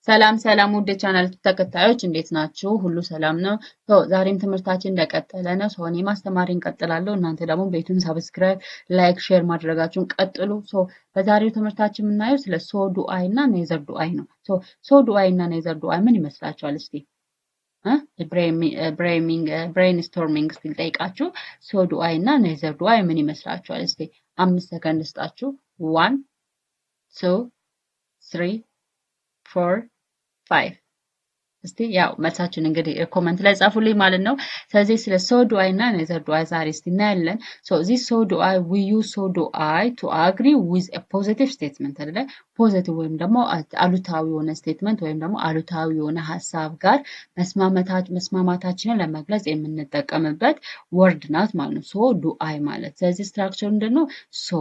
ሰላም ሰላም ውድ ቻናል ተከታዮች እንዴት ናችሁ? ሁሉ ሰላም ነው? ዛሬም ትምህርታችን እንደቀጠለ ነው። እኔ ማስተማሪ እንቀጥላለሁ። እናንተ ደግሞ ቤቱን ሰብስክራይብ፣ ላይክ፣ ሼር ማድረጋችሁን ቀጥሉ። በዛሬው ትምህርታችን የምናየው ስለ ሶ ዱአይ እና ኔዘር ዱአይ ነው። ሶ ዱአይ እና ኔዘር ዱአይ ምን ይመስላችኋል? እስቲ ብሬንስቶርሚንግ ስቲል ጠይቃችሁ ሶ ዱአይ እና ኔዘር ዱአይ ምን ይመስላችኋል? እስቲ 5 ሰከንድ ስጣችሁ። 1 2 3 4 5 እስቲ ያው መልሳችሁን እንግዲህ ኮሜንት ላይ ጻፉልኝ ማለት ነው። ስለዚህ ስለ ሶ ዱአይ እና ኔዘር ዱአይ ዛሬ እስቲ እናያለን። ዚስ ሶ ዱአይ ዊ ዩዝ ሶ ዱአይ ቱ አግሪ ዊዝ ኤ ፖዚቲቭ ስቴትመንት አይደለ? ፖዚቲቭ ወይም ደግሞ አሉታዊ የሆነ ስቴትመንት ወይም ደግሞ አሉታዊ የሆነ ሀሳብ ጋር መስማማታችንን ለመግለጽ የምንጠቀምበት ወርድ ናት ማለት ነው። ሶ ዱአይ ማለት ስለዚህ ስትራክቸሩ ምንድነው? ሶ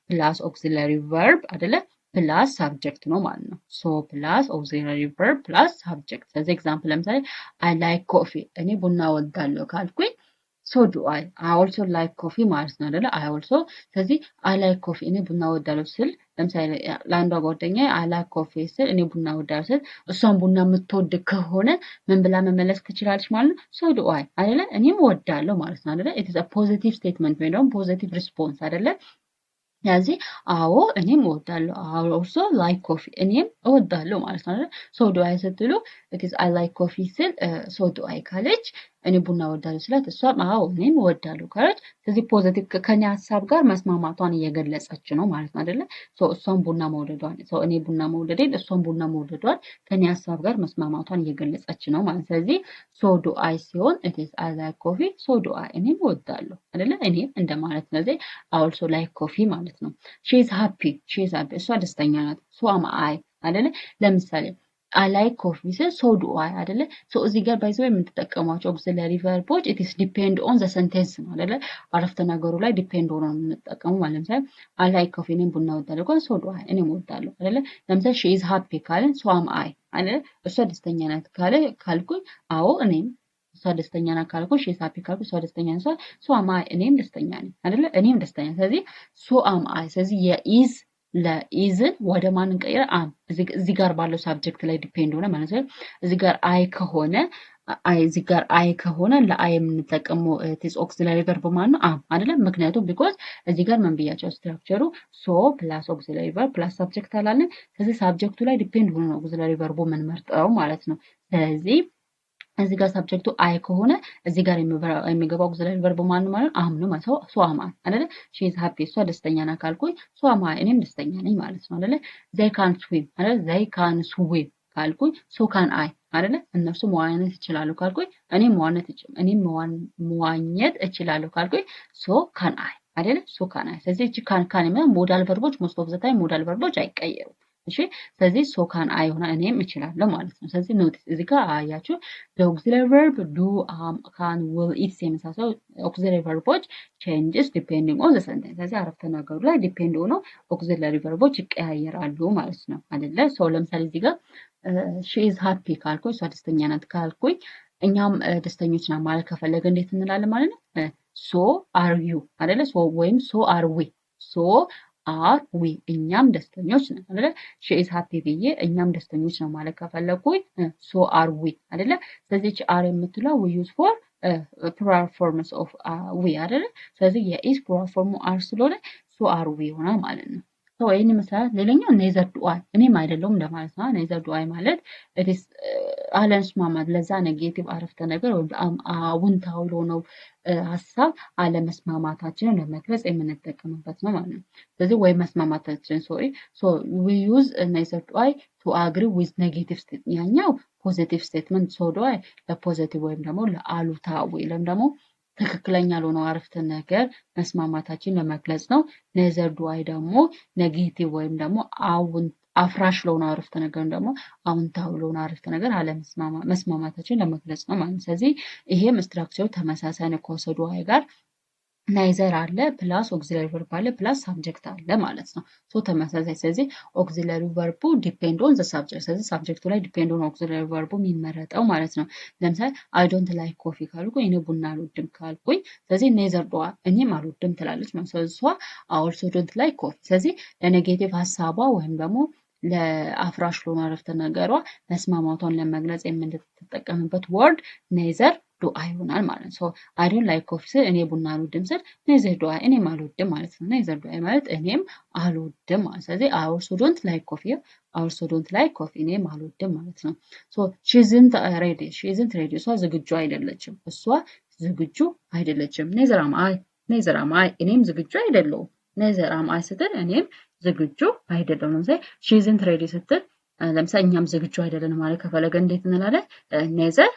ፕላስ ኦክሲለሪ ቨርብ አይደለ? ፕላስ ሳብጀክት ነው ማለት ነው። ሶ ፕላስ ኦክሲለሪ ቨርብ ፕላስ ሳብጀክት። ስለዚህ ኤግዛምፕል ለምሳሌ አይ ላይክ ኮፊ እኔ ቡና እወዳለሁ ካልኩኝ ሶ ዱ አይ ኦልሶ ላይክ ኮፊ ማለት ነው አይደለ? አይ ኦልሶ ስለዚህ አይ ላይክ ኮፊ እኔ ቡና እወዳለሁ ስል ለምሳሌ ለአንዷ ጓደኛዬ አይ ላይክ ኮፊ ስል እኔ ቡና እወዳለሁ ስል እሷን ቡና የምትወድ ከሆነ ምን ብላ መመለስ ትችላለች ማለት ነው? ሶ ዱ አይ አይደለ? እኔም እወዳለሁ ማለት ነው አይደለ? ኢት ኢዝ አ ፖዚቲቭ ስቴትመንት ወይ ደግሞ ፖዚቲቭ ሪስፖንስ አይደለ? ስለዚህ አዎ እኔም እወዳለሁ። አይ ኦልሶ ላይክ ኮፊ እኔም እወዳለሁ ማለት ነው አይደል? ሶ ዱ አይ ስትሉ ኢትስ አይ ላይክ ኮፊ ስል ሶ ዱ አይ ካለች እኔ ቡና እወዳለሁ ስላት እሷም አዎ እኔም እወዳለሁ ካለች ስለዚህ ፖዚቲቭ ከኔ ሀሳብ ጋር መስማማቷን እየገለጸች ነው ማለት ነው አይደለ? እሷም ቡና መውደዷን እኔ ቡና መውደዴን እሷም ቡና መውደዷን ከኔ ሀሳብ ጋር መስማማቷን እየገለጸች ነው ማለት ስለዚህ ሶ ዱ አይ ሲሆን ኢትስ አይ ላይክ ኮፊ ሶ ዱ አይ እኔም እወዳለሁ አይደለ? እኔም እንደማለት ስለዚህ አይ ኦልሶ ላይክ ኮፊ ማለት ነው። ሺ ኢዝ ሃፒ እሷ ደስተኛ ናት። ሶ አም አይ አይደለ? ለምሳሌ አይ ላይክ ኮፊ ስል ሶ ዱ አይ አይደለ? እዚህ ጋር ባይዘው የምንጠቀማቸው ኦክሲለሪ ቨርቦች ኢት ኢስ ዲፔንድ ኦን ዘ ሰንቴንስ ነው አይደለ? አረፍተ ነገሩ ላይ ዲፔንድ ሆኖ ነው የምንጠቀመው ማለት ለምሳሌ አይ ላይክ ኮፊ እኔም ቡና እወዳለሁ ካልን ሶ ዱ አይ እኔም እወዳለሁ አይደለ? ለምሳሌ ሺ ኢዝ ሃፒ ካልን ሶ አም አይ አይደለ? እሷ ደስተኛ ናት ካልኩኝ አዎ እኔም እሷ ደስተኛ ናት ካልኩኝ ሺ ኢዝ ሃፒ ካልኩኝ እሷ ደስተኛ ናት ሶ አም አይ እኔም ደስተኛ ነኝ አይደለ? እኔም ደስተኛ ስለዚህ ሶ አም አይ ስለዚህ የኢዝ ለኢዝን ወደ ማን እንቀይረ? አም እዚህ ጋር ባለው ሳብጀክት ላይ ዲፔንድ ሆነ ማለት ነው። እዚህ ጋር አይ ከሆነ እዚህ ጋር አይ ከሆነ ለአይ የምንጠቀመው ቲስ ኦክሲለሪ ቨርብ ማለት ነው አም አይደለም። ምክንያቱም ቢኮዝ እዚህ ጋር ምን ብያቸው ስትራክቸሩ ሶ ፕላስ ኦክሲለሪ ቨርብ ፕላስ ሳብጀክት አላለን። ስለዚህ ሳብጀክቱ ላይ ዲፔንድ ሆኖ ነው ኦክሲለሪ ቨርቡ የምንመርጠው ማለት ነው። ስለዚህ እዚህ ጋር ሳብጀክቱ አይ ከሆነ እዚህ ጋር የሚገባው ኦክሲለሪ ቨርብ ማን ማለት አም ነው ማለት ነው። ሶ አም አይ አይደለ? ሺ ኢዝ ሃፒ እሷ ደስተኛ ናት ካልኩኝ ሶ አም አይ እኔም ደስተኛ ነኝ ማለት ነው አይደለ? ዘይ ካን ስዊም አይደለ? ዘይ ካን ስዊም ካልኩኝ ሶ ካን አይ አይደለ? እነርሱ መዋኘት ይችላሉ ካልኩኝ እኔም መዋኘት እችላለሁ ካልኩኝ ሶ ካን አይ አይደለ? ሶ ካን አይ ስለዚህ እቺ ካን ሞዳል ቨርቦች ሞስት ኦፍ ዘ ታይም ሞዳል ቨርቦች አይቀየሩም። እሺ ስለዚህ ሶ ካን አይ ሆነ እኔም እችላለሁ ማለት ነው። ስለዚህ ኖቲስ እዚህ ጋር አያችሁ ኦክሲለሪ ቨርብ ዱ አም ካን ዊል ኢትስ የመሳሰሉ ኦክሲለሪ ቨርቦች ቼንጅስ ዲፔንዲንግ ኦን ዘ ሰንቴንስ። ስለዚህ አረፍተ ነገሩ ላይ ዲፔንድ ሆነው ኦክሲለሪ ቨርቦች ይቀያየራሉ ማለት ነው አይደለ? ሶ ለምሳሌ እዚህ ጋር ሺ ኢዝ ሃፒ ካልኩኝ እሷ ደስተኛ ናት ካልኩኝ እኛም ደስተኞች ናት ማለት ከፈለገ እንዴት እንላለን ማለት ነው? ሶ አር ዩ አይደለ? ሶ ወይም ሶ አር ዊ ሶ አር ዊ እኛም ደስተኞች ነን አይደለ? ሺ ኢዝ ሃፒ ብዬ እኛም ደስተኞች ነው ማለት ከፈለኩኝ ሶ አር ዊ አይደለ? ስለዚህ አር የምትለው ዊ ዩዝ ፎር ፕሉራል ፎርምስ ኦፍ ዊ አይደለ? ስለዚህ የኢዝ ፕሉራል ፎርሙ አር ስለሆነ ሶ አር ዊ ይሆናል ማለት ነው። ይህን ይመስላል። ሌላኛው ኔዘር ዱአይ እኔም አይደለሁም እንደማለት ነው። ኔዘር ዱአይ ማለት ኢትስ አለመስማማት ለዛ ኔጌቲቭ አረፍተ ነገር ወይም አዎንታዊ ለሆነው ሀሳብ አለመስማማታችንን ለመግለጽ የምንጠቀምበት ነው ማለት ነው። ስለዚህ ወይ መስማማታችን ዊ ዩዝ ኔዘር ዱአይ ቱ አግሪ ዊዝ ኔጌቲቭ ስቴትመንት ያኛው ፖዚቲቭ ስቴትመንት ሶ ዱአይ ለፖዚቲቭ ወይም ደግሞ ለአሉታዊ ወይም ደግሞ ትክክለኛ ለሆነው አረፍተ ነገር መስማማታችን ለመግለጽ ነው። ኔዘር ዱአይ ደግሞ ኔጌቲቭ ወይም ደግሞ አፍራሽ ለሆነው አረፍተ ነገር ደግሞ አዎንታዊ ለሆነው አረፍተ ነገር መስማማታችን ለመግለጽ ነው ማለት ነው። ስለዚህ ይሄም ስትራክቸሩ ተመሳሳይ ነው ከሶ ዱአይ ጋር ናይዘር አለ ፕላስ ኦክሲለሪ ቨርብ አለ ፕላስ ሳብጀክት አለ ማለት ነው። ተመሳሳይ ስለዚህ ኦክሲለሪ ቨርቡ ዲፔንድ ኦን ዘ ሳብጀክት ስለዚህ ሳብጀክቱ ላይ ዲፔንድ ኦን ኦክሲለሪ ቨርቡ የሚመረጠው ማለት ነው። ለምሳሌ አይ ዶንት ላይክ ኮፊ ካልኩኝ እኔ ቡና አልወድም ካልኩኝ ስለዚህ ኔዘር ዱአይ እኔም አልወድም ትላለች ማለት ነው። እሷ አይ ኦልሶ ዶንት ላይክ ኮፊ ስለዚህ ለኔጌቲቭ ሀሳቧ ወይም ደግሞ ለአፍራሽ ለሆነ አረፍተ ነገሯ መስማማቷን ለመግለጽ የምንጠቀምበት ወርድ ኔዘር ዱ አይ ይሆናል ማለት ነው። አይ ዶንት ላይክ ኮፊ ስል እኔ ቡና አልወድም ስል ኔዘር ዱ አይ እኔም አልወድም ማለት ነው። ኔዘር ዱ አይ ማለት እኔም አልወድም ማለት ስለዚህ አይ ኦልሶ ዶንት ላይክ ኮፊ አይ ኦልሶ ዶንት ላይክ ኮፊ እኔም አልወድም ማለት ነው። ሺ ኢዝንት ሬዲ እሷ ዝግጁ አይደለችም። እሷ ዝግጁ አይደለችም። ኔዘር አም አይ እኔም ዝግጁ አይደለሁም። ኔዘር አም አይ ስትል እኔም ዝግጁ አይደለሁም። ለምሳሌ ሺ ኢዝንት ሬዲ ስትል ለምሳሌ እኛም ዝግጁ አይደለንም ማለት ከፈለገ እንዴት እንላለን? ኔዘር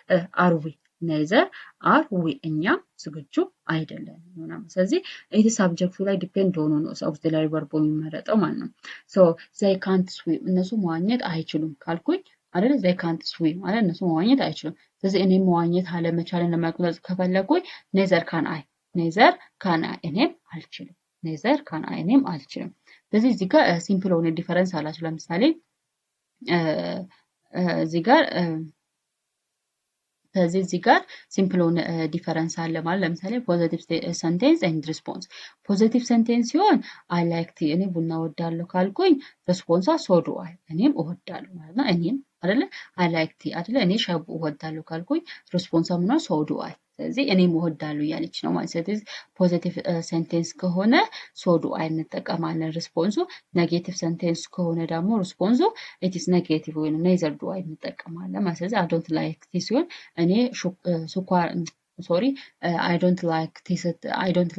አር ዊ ኔዘር አር ዊ እኛም ዝግጁ አይደለንም ምናምን። ስለዚህ ይህ ሳብጀክቱ ላይ ዲፔንድ ሆኖ ነው አውክሲላሪ ቨርቡ የሚመረጠው ማለት ነው። ሶ ዘይ ካንት ስዊም እነሱ መዋኘት አይችሉም ካልኩኝ አይደል? ዘይ ካንት ስዊም ማለት እነሱ መዋኘት አይችሉም። ስለዚህ እኔም መዋኘት አለመቻልን ለመግለጽ ከፈለኩኝ ኔዘር ካን አይ እኔም አልችልም። ኔዘር ካን አይ እኔም አልችልም። ስለዚህ እዚህ ጋር ሲምፕል ሆነ ዲፈረንስ አላቸው። ለምሳሌ እዚህ ጋር ስለዚህ እዚህ ጋር ሲምፕል ሆነ ዲፈረንስ አለ ማለት ለምሳሌ ፖዚቲቭ ሰንቴንስ ኤንድ ሪስፖንስ ፖዚቲቭ ሰንቴንስ ሲሆን አይ ላይክ ቲ እኔ ቡና እወዳለሁ ካልኩኝ ሪስፖንሷ ሶ ዱ አይ እኔም እወዳለሁ ማለት ነው። እኔም አይደለ አይ ላይክ ቲ አይደለ እኔ ሻይ እወዳለሁ ካልኩኝ ሪስፖንሷ ምን ነው? ሶ ዱ አይ ስለዚህ እኔም እወዳለሁ እያለች ነው ማለት ስለዚህ ፖዚቲቭ ሴንቴንስ ከሆነ ሶ ዱ አይ እንጠቀማለን ሪስፖንሱ። ኔጌቲቭ ሴንቴንስ ከሆነ ደግሞ ሪስፖንሱ ኢትስ ኔጌቲቭ ወይ ኔዘር ዱ አይ እንጠቀማለን ማለት ስለዚህ አይ ዶንት ላይክ ቲ ሲሆን እኔ ስኳር ሶሪ አይ ዶንት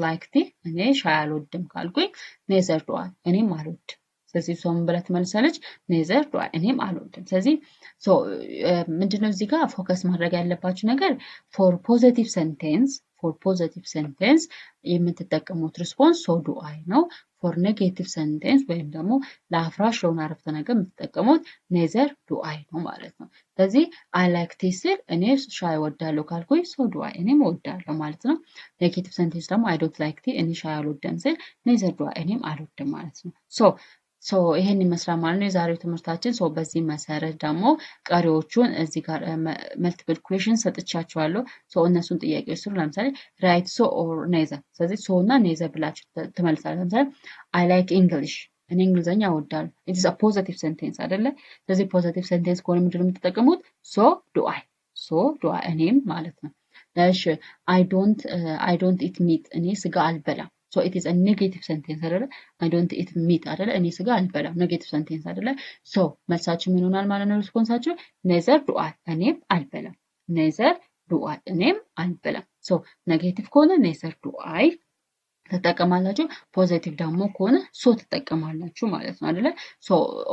ላይክ ቲ እኔ ሻይ አልወድም ካልኩኝ ኔዘር ዱ አይ እኔም አልወድም። ስለዚህ እሷ ምን ብላ ትመልሳለች? ኔዘር ዱ አይ እኔም አልወድም። ስለዚህ ምንድነው እዚህ ጋር ፎከስ ማድረግ ያለባችሁ ነገር ፎር ፖዚቲቭ ሴንቴንስ የምትጠቀሙት ሪስፖንስ ሶ ዱ አይ ነው። ፎር ኔጌቲቭ ሴንቴንስ ወይም ደግሞ ለአፍራሽ ለሆነ አረፍተ ነገር የምትጠቀሙት ኔዘር ዱ አይ ነው ማለት ነው። ስለዚህ አይ ላይክ ቲ ስል እኔ ሻይ እወዳለሁ ካልኩኝ ሶ ዱ አይ እኔም እወዳለሁ ማለት ነው። ኔጌቲቭ ሴንቴንስ ደግሞ አይ ዶንት ላይክ ቲ እኔ ሻይ አልወድም ስል ኔዘር ዱ አይ እኔም አልወድም ማለት ነው። ይሄን ይመስላል ማለት ነው የዛሬው ትምህርታችን። በዚህ መሰረት ደግሞ ቀሪዎቹን እዚህ ጋር መልቲፕል ኩዌሽን ሰጥቻችኋለሁ። እነሱን ጥያቄዎች ስሩ። ለምሳሌ ራይት ሶ ኦር ኔዘር። ስለዚህ ሶ እና ኔዘር ብላችሁ ትመልሳላችሁ። ለምሳሌ አይ ላይክ እንግሊሽ እኔ እንግሊዝኛ እወዳለሁ። ኢትስ አ ፖዚቲቭ ሴንቴንስ አይደለ? ስለዚህ ፖዚቲቭ ሴንቴንስ ከሆነ ምንድነው የምትጠቀሙት? ሶ ዱ አይ እኔም ማለት ነው። እሺ አይ ዶንት ኢት ሚት እኔ ስጋ አልበላም። it is a negative sentence አይደለ? I don't eat meat አይደለ? እኔ ስጋ አልበላም ኔጌቲቭ ሰንቴንስ አይደለ? መልሳችሁ ምን ይሆናል ማለት ነው? ሪስፖንሳችሁ ኔዘር ዱ አይ እኔም አልበላም። ኔዘር ዱ አይ እኔም አልበላም። ኔጌቲቭ ከሆነ ኔዘር ዱ አይ ተጠቀማላችሁ። ፖዚቲቭ ደግሞ ከሆነ ሶ ተጠቀማላችሁ ማለት ነው አይደለ?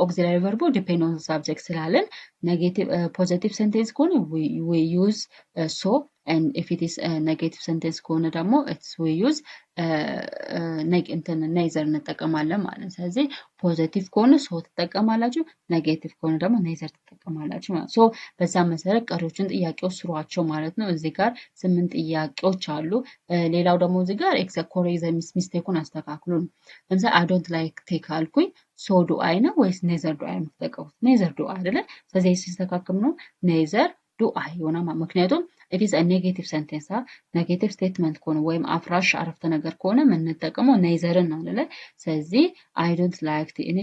ኦክሲላሪ ቨርቡ ዲፔንድ ኦን ሳብጀክት ስላለን ኔጌቲቭ ፖዚቲቭ ሴንቴንስ ከሆነ we use so and if it is a negative sentence ከሆነ ደግሞ we use ኔዘር እንጠቀማለን ማለት ነው። ስለዚህ ፖዚቲቭ ከሆነ ሶ ትጠቀማላችሁ፣ ኔጌቲቭ ከሆነ ደግሞ ኔዘር ትጠቀማላችሁ ማለት ነው። በዛ መሰረት ቀሪዎችን ጥያቄዎች ስሯቸው ማለት ነው። እዚህ ጋር 8 ጥያቄዎች አሉ። ሌላው ደግሞ እዚህ ጋር ኮሬክት ሚስቴኩን አስተካክሉ ነው። ለምሳሌ አይ ዶንት ላይክ ቴክ አልኩኝ ሶ ዱ አይ ነው ወይስ ኔዘር ዱ አይ የምትጠቀሙት? ኔዘር ዱ አይ አይደለ? ስለዚህ ሲስተካከል ነው ኔዘር ዱ አይ ይሆናል። ምክንያቱም it is a negative sentence ኔጌቲቭ ስቴትመንት ከሆነ ወይም አፍራሽ አረፍተ ነገር ከሆነ የምንጠቀመው ኔዘርን ነው አይደለ? ስለዚህ አይ ዶንት ላይክ ቲ እኔ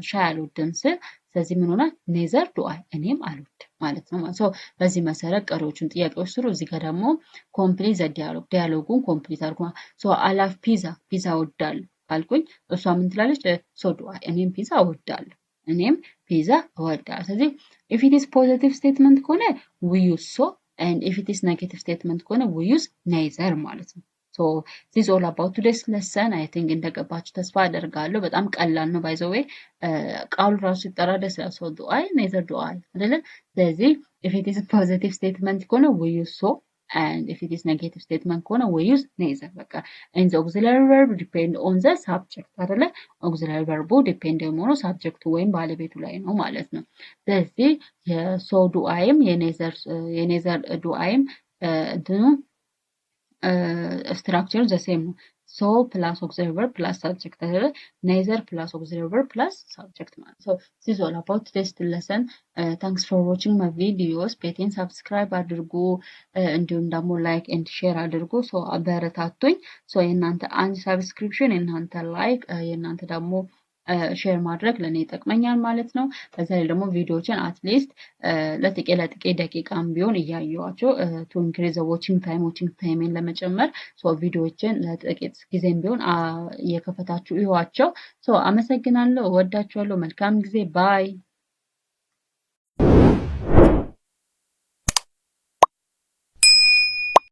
ሻይ አልወድም ስል ስለዚህ ምን ሆናል? ኔዘር ዱ አይ እኔም አልወድም ማለት ነው። በዚህ መሰረት ቀሪዎቹን ጥያቄዎች ስሩ። እዚህ ጋር ደግሞ ኮምፕሊት ዘ ዲያሎጉን ኮምፕሊት አድርጉ። አይ ላቭ ፒዛ እወዳለሁ ካልኩኝ እሷ ምን ትላለች? ሶ ዱ አይ እኔም ፒዛ እወዳለሁ እኔም ፒዛ እወዳለሁ። ስለዚህ if it is positive statement ከሆነ we use so and if it is negative statement ከሆነ we use neither ማለት ነው። this is all about today's lesson. I think እንደገባችሁ ተስፋ አደርጋለሁ። በጣም ቀላል ነው። by the way ቃሉ ራሱ ሲጠራ ደስ ይላል። so do I neither do I አይደለ? ስለዚህ if it is a positive statement ከሆነ we use so and if it is negative statement ከሆነ we use neither በቃ and the auxiliary verb depend on the subject አይደለ? auxiliary verb depend የሚሆነው ሳብጀክቱ ወይም ባለቤቱ ላይ ነው ማለት ነው። ስለዚህ የሶ ዱ አይም የኔዘር ዱ አይም እንትኑ ስትራክቸር ዘ ሴም ነው። ሶ ፕላስ auxiliary verb ፕላስ ሳብጀክት አይደለ? ኔዘር ፕላስ auxiliary verb ፕላስ ሳብጀክት ማለት ነው። this is all about today's lesson. Thanks for watching my videos. ፔቴን ሰብስክራይብ አድርጉ፣ እንዲሁም ደግሞ ላይክ ኤንድ ሼር አድርጉ። አበረታቱኝ። የእናንተ አንድ ሰብስክሪፕሽን፣ የእናንተ ላይክ፣ የእናንተ ደግሞ ሼር ማድረግ ለኔ ይጠቅመኛል ማለት ነው። በዛ ላይ ደግሞ ቪዲዮዎችን አትሊስት ለጥቂት ደቂቃም ቢሆን እያየኋቸው ቱ ኢንክሪዝ ዋቺንግ ታይሜን ለመጨመር ቪዲዮዎችን ለጥቂት ጊዜም ቢሆን እየከፈታችሁ ይዋቸው። አመሰግናለሁ። እወዳችኋለሁ። መልካም ጊዜ። ባይ